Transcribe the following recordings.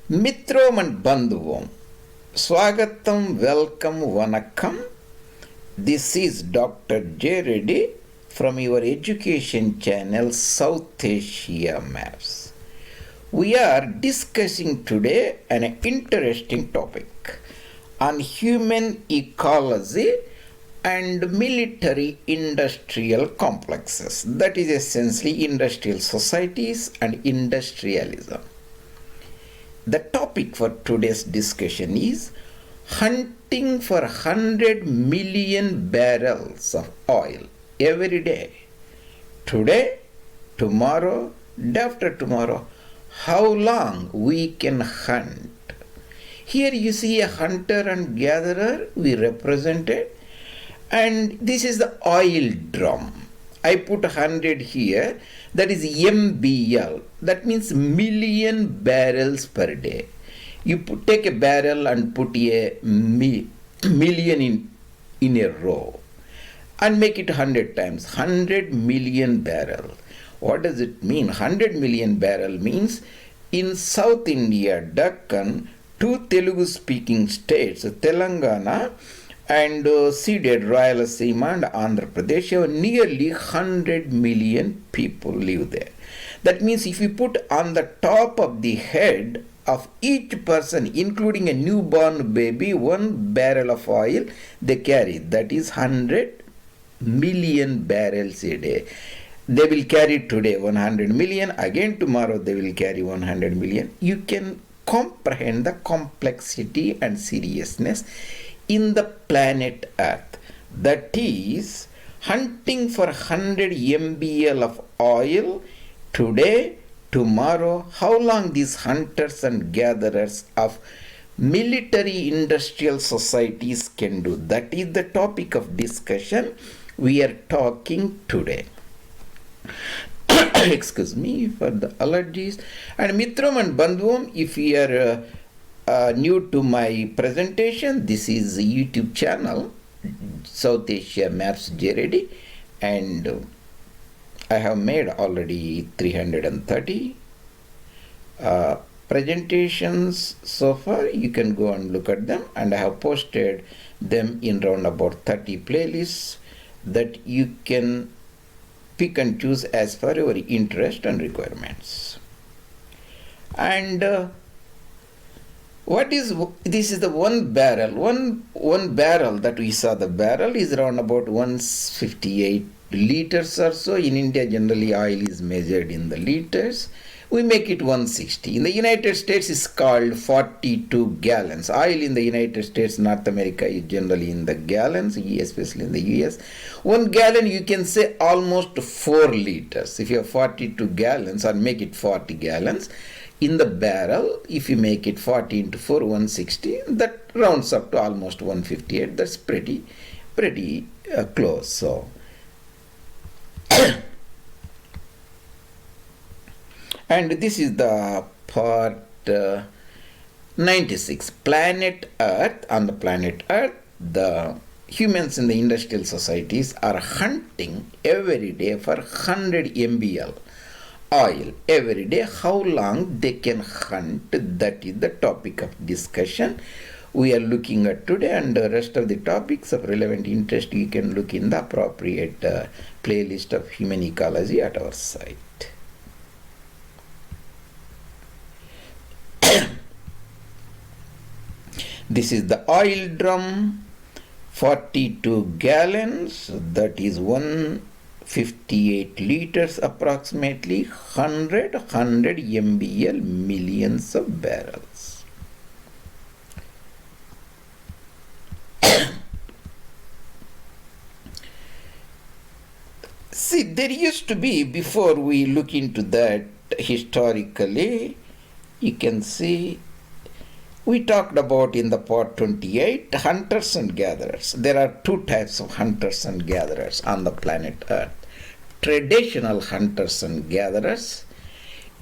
Mitrom and Bandhuvam, Swagatam, welcome, Vanakkam. This is Dr. J. Reddy from your education channel South Asia Maps. We are discussing today an interesting topic on human ecology and military industrial complexes. That is essentially industrial societies and industrialism. The topic for today's discussion is hunting for 100 million barrels of oil every day. Today, tomorrow, day after tomorrow, how long we can hunt. Here you see a hunter and gatherer we represented, and this is the oil drum. I put 100 here, that is MBL, that means million barrels per day. You take a barrel and put a million in a row and make it 100 times, 100 million barrel. What does it mean? 100 million barrel means in South India, Deccan, two Telugu speaking states, Telangana and seeded Rayalaseema and Andhra Pradesh, nearly 100 million people live there. That means if you put on the top of the head of each person, including a newborn baby, 1 barrel of oil they carry, that is 100 million barrels a day. They will carry today 100 million, again tomorrow they will carry 100 million. You can comprehend the complexity and seriousness in the planet Earth. That is, hunting for 100 MBL of oil today, tomorrow, how long these hunters and gatherers of military industrial societies can do. That is the topic of discussion we are talking today. Excuse me for the allergies. And Mitram and Bandhuvam, if you are new to my presentation, this is a YouTube channel, South Asia Maps J. Reddy, and I have made already 330 presentations so far. You can go and look at them, and I have posted them in round about 30 playlists that you can pick and choose as per your interest and requirements. And this is the 1 barrel. One barrel that we saw, the barrel is around about 158 liters or so. In India, generally oil is measured in the liters. We make it 160. In the United States, it's called 42 gallons. Oil in the United States, North America is generally in the gallons, especially in the US. 1 gallon, you can say almost 4 liters. If you have 42 gallons, or make it 40 gallons, in the barrel, if you make it 40 into 4, 160, that rounds up to almost 158. That's pretty close. So, and this is the part 96. Planet Earth. On the planet Earth, the humans in the industrial societies are hunting every day for 100 MBL oil every day. How long they can hunt, that is the topic of discussion we are looking at today, and the rest of the topics of relevant interest you can look in the appropriate playlist of human ecology at our site. This is the oil drum, 42 gallons, that is 158 liters approximately, 100 MBL, millions of barrels. See, there used to be, before we look into that historically, you can see, we talked about in the part 28, hunters and gatherers. There are 2 types of hunters and gatherers on the planet Earth. Traditional hunters and gatherers,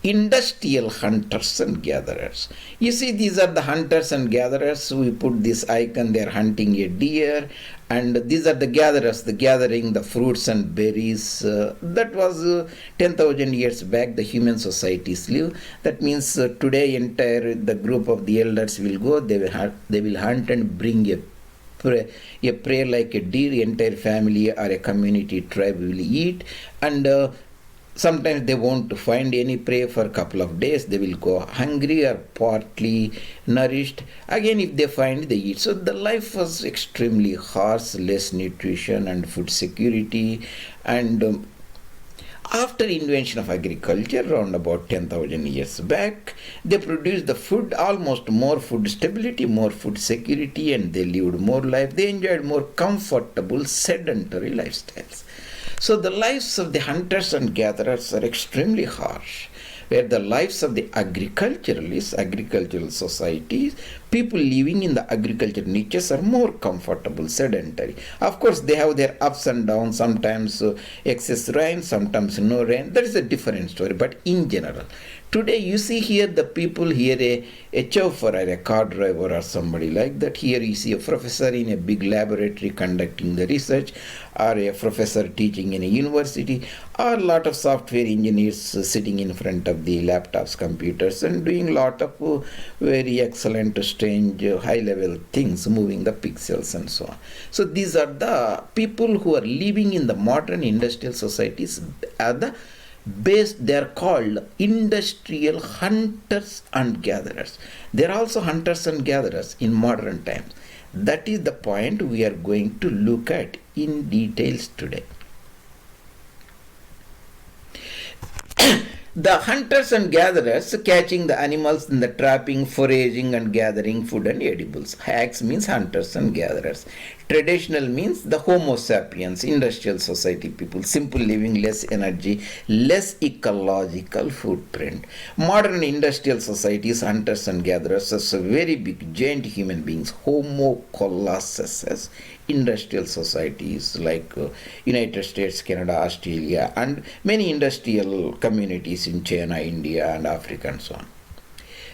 industrial hunters and gatherers. You see, these are the hunters and gatherers. We put this icon, they are hunting a deer, and these are the gatherers, the gathering the fruits and berries. That was 10,000 years back, the human societies live. That means today the group of the elders will go, they will hunt and bring a prey like a deer. Entire family or a community tribe will eat, and sometimes they won't find any prey for a couple of days. They will go hungry or partly nourished. Again, if they find, they eat. So the life was extremely harsh, less nutrition and food security. And after invention of agriculture, around about 10,000 years back, they produced the food, almost more food stability, more food security, and they lived more life. They enjoyed more comfortable, sedentary lifestyles. So the lives of the hunters and gatherers are extremely harsh, where the lives of the agriculturalists, agricultural societies, people living in the agricultural niches are more comfortable, sedentary. Of course, they have their ups and downs, sometimes excess rain, sometimes no rain. That is a different story, but in general. Today, you see here the people here, a chauffeur or a car driver or somebody like that. Here you see a professor in a big laboratory conducting the research, or a professor teaching in a university, or a lot of software engineers sitting in front of the laptops, computers, and doing a lot of very excellent, strange, high-level things, moving the pixels and so on. So these are the people who are living in the modern industrial societies are the they are called industrial hunters and gatherers. They are also hunters and gatherers in modern times. That is the point we are going to look at in details today. The hunters and gatherers catching the animals in the trapping, foraging and gathering food and edibles. Hacks means hunters and gatherers. Traditional means the Homo sapiens, industrial society people, simple living, less energy, less ecological footprint. Modern industrial societies, hunters and gatherers as very big giant human beings, Homo Colossus, industrial societies like United States, Canada, Australia, and many industrial communities in China, India, and Africa, and so on.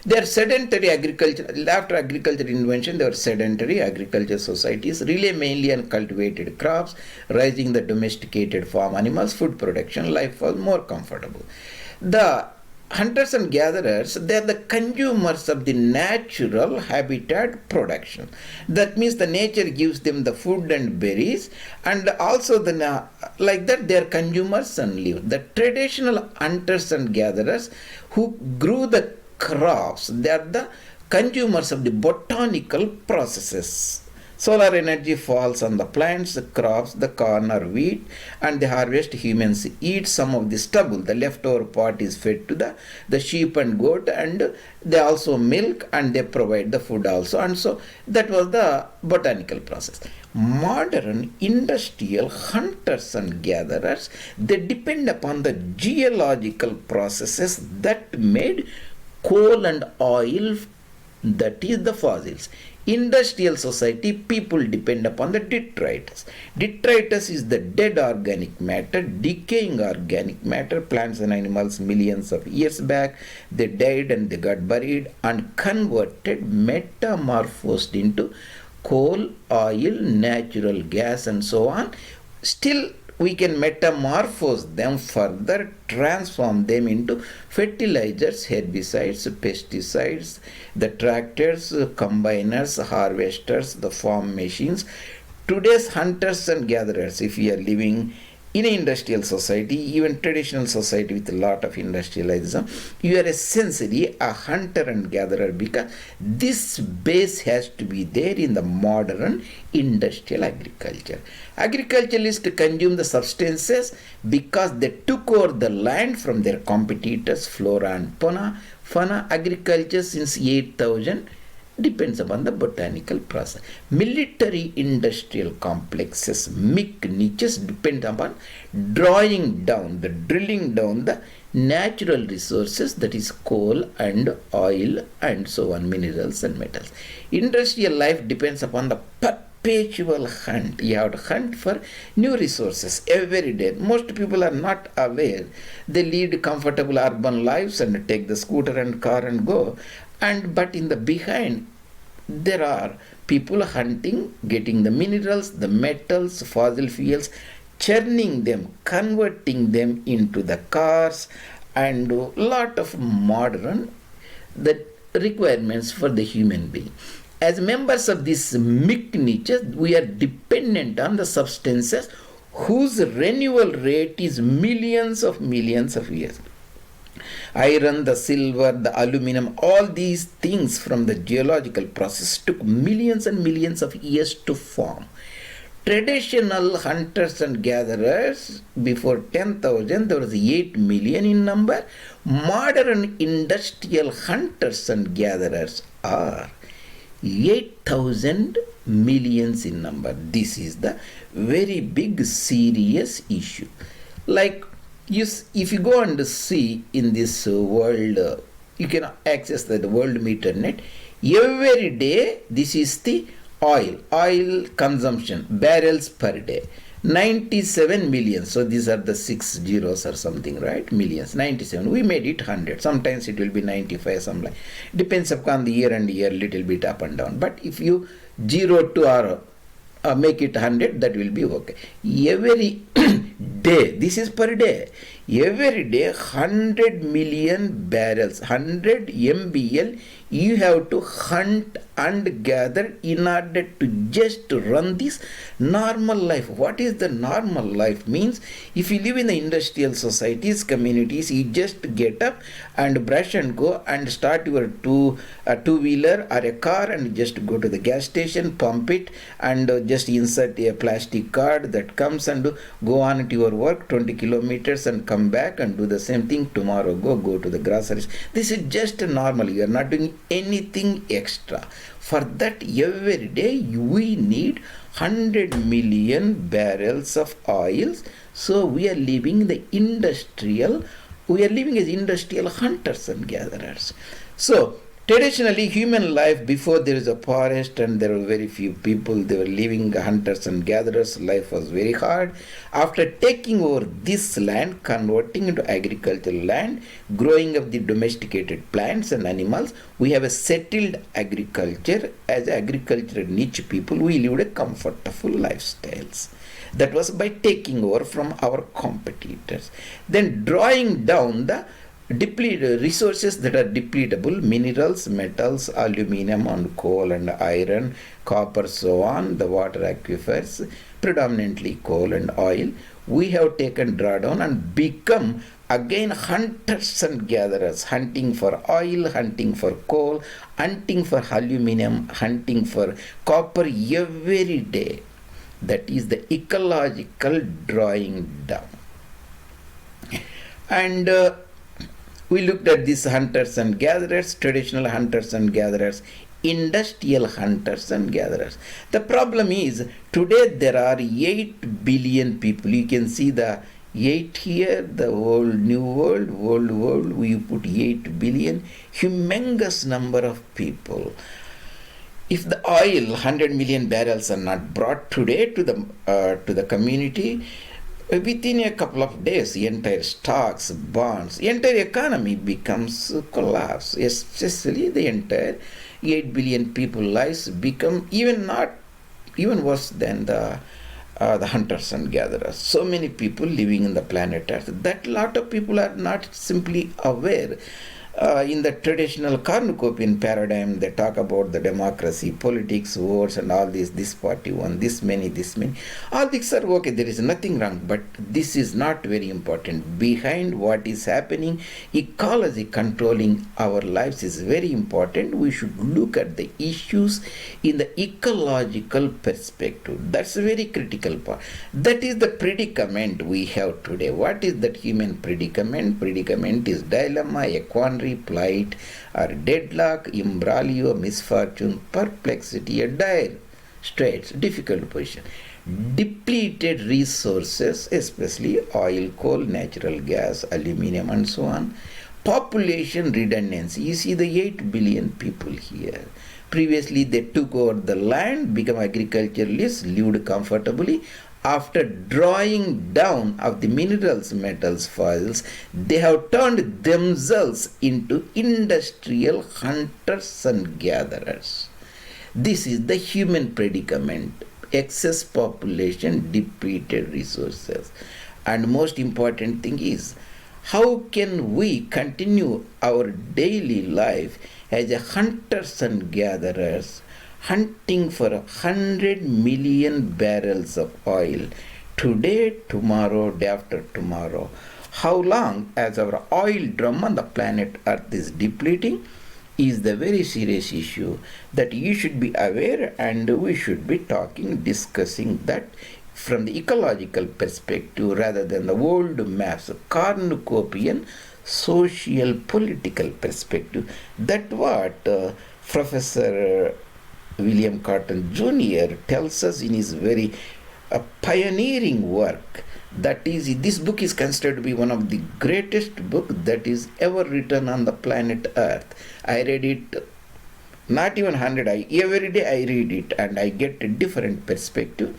They are sedentary agriculture. After agriculture invention, they were sedentary agriculture societies, rely mainly on cultivated crops, raising the domesticated farm animals, food production. Life was more comfortable. The hunters and gatherers, they are the consumers of the natural habitat production. That means the nature gives them the food and berries, and also like that they are consumers and live. The traditional hunters and gatherers who grew the crops, they are the consumers of the botanical processes. Solar energy falls on the plants, the crops, the corn or wheat, and they harvest. Humans eat some of the stubble. The leftover part is fed to the sheep and goat, and they also milk, and they provide the food also. And so that was the botanical process. Modern industrial hunters and gatherers, they depend upon the geological processes that made coal and oil, that is the fossils. Industrial society, people depend upon the detritus. Detritus is the dead organic matter, decaying organic matter. Plants and animals millions of years back, they died and they got buried and converted, metamorphosed into coal, oil, natural gas, and so on. Still, we can metamorphose them further, transform them into fertilizers, herbicides, pesticides, the tractors, combiners, harvesters, the farm machines. Today's hunters and gatherers, if we are living in an industrial society, even traditional society with a lot of industrialism, you are essentially a hunter and gatherer, because this base has to be there in the modern industrial agriculture. Agriculturalists consume the substances because they took over the land from their competitors, flora and fauna. Agriculture since 8,000 depends upon the botanical process. Military industrial complexes, MIC niches, depend upon drilling down the natural resources, that is coal and oil and so on, minerals and metals. Industrial life depends upon the perpetual hunt. You have to hunt for new resources every day. Most people are not aware. They lead comfortable urban lives and take the scooter and car and go. But in the behind, there are people hunting, getting the minerals, the metals, fossil fuels, churning them, converting them into the cars, and a lot of modern the requirements for the human being. As members of this mixed niche, we are dependent on the substances whose renewal rate is millions of years. Iron, the silver, the aluminum, all these things from the geological process took millions and millions of years to form. Traditional hunters and gatherers, before 10,000, there was 8 million in number. Modern industrial hunters and gatherers are 8,000 millions in number. This is the very big serious issue. Like, if you go and see in this world, you can access the world meter net. Every day, this is the oil consumption, barrels per day. 97 million. So these are the 6 zeros or something, right? Millions. 97. We made it 100. Sometimes it will be 95, something. Depends upon the year and year, little bit up and down. But if you 0 to make it 100, that will be okay. Every day, this is per day. Every day, 100 million barrels, 100 MBL, you have to hunt and gather in order to just run this normal life. What is the normal life? Means if you live in the industrial societies, communities, you just get up and brush and go and start your two-wheeler or a car and just go to the gas station, pump it, and just insert a plastic card that comes and go on to your work 20 kilometers and come back and do the same thing. Tomorrow go to the groceries. This is just normal. You are not doing anything extra. For that, every day we need 100 million barrels of oils. So we are living as industrial hunters and gatherers. So traditionally, human life, before there is a forest and there were very few people, they were living hunters and gatherers. Life was very hard. After taking over this land, converting into agricultural land, growing up the domesticated plants and animals, we have a settled agriculture. As agricultural niche people, we lived a comfortable lifestyles. That was by taking over from our competitors. Then drawing down the resources that are depletable, minerals, metals, aluminum and coal and iron, copper, so on, the water aquifers, predominantly coal and oil. We have taken drawdown and become again hunters and gatherers, hunting for oil, hunting for coal, hunting for aluminum, hunting for copper every day. That is the ecological drawing down. And we looked at these hunters and gatherers, traditional hunters and gatherers, industrial hunters and gatherers. The problem is, today there are 8 billion people. You can see the 8 here, the whole new world, world, we put 8 billion, humongous number of people. If the oil, 100 million barrels are not brought today to the community, within a couple of days, the entire stocks, bonds, the entire economy becomes collapse. Especially the entire 8 billion people lives become even worse than the hunters and gatherers. So many people living in the planet Earth that lot of people are not simply aware. In the traditional cornucopian paradigm, they talk about the democracy, politics, votes, and all this party won, this many. All these are okay, there is nothing wrong, but this is not very important. Behind what is happening, ecology controlling our lives is very important. We should look at the issues in the ecological perspective. That's a very critical part. That is the predicament we have today. What is that human predicament? Predicament is dilemma, a quandary, plight, or deadlock, imbroglio, misfortune, perplexity, a dire straits, difficult position. Depleted resources, especially oil, coal, natural gas, aluminum, and so on. population redundancy. You see the 8 billion people here. Previously, they took over the land, become agriculturalists, lived comfortably. After drawing down of the minerals, metals, foils, they have turned themselves into industrial hunters and gatherers. This is the human predicament. Excess population, depleted resources. And most important thing is, how can we continue our daily life as a hunters and gatherers, hunting for 100 million barrels of oil today, tomorrow, day after tomorrow? How long as our oil drum on the planet Earth is depleting is the very serious issue that you should be aware, and we should be discussing that from the ecological perspective rather than the old mass cornucopian social political perspective. That what Professor William Catton Jr. tells us in his very pioneering work. That is, this book is considered to be one of the greatest book that is ever written on the planet Earth. I read it not even 100, every day I read it and I get a different perspective.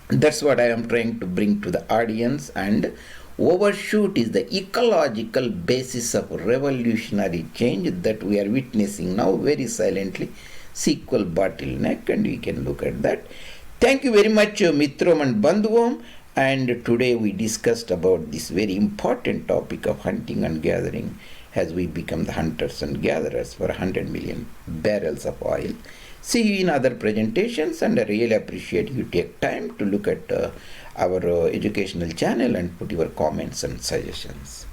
That's what I am trying to bring to the audience. And Overshoot is the ecological basis of revolutionary change that we are witnessing now very silently. Sequel bottleneck, and we can look at that. Thank you very much, Mitrom and Bandhuvam. And today we discussed about this very important topic of hunting and gathering as we become the hunters and gatherers for 100 million barrels of oil. See you in other presentations, and I really appreciate you take time to look at our educational channel and put your comments and suggestions.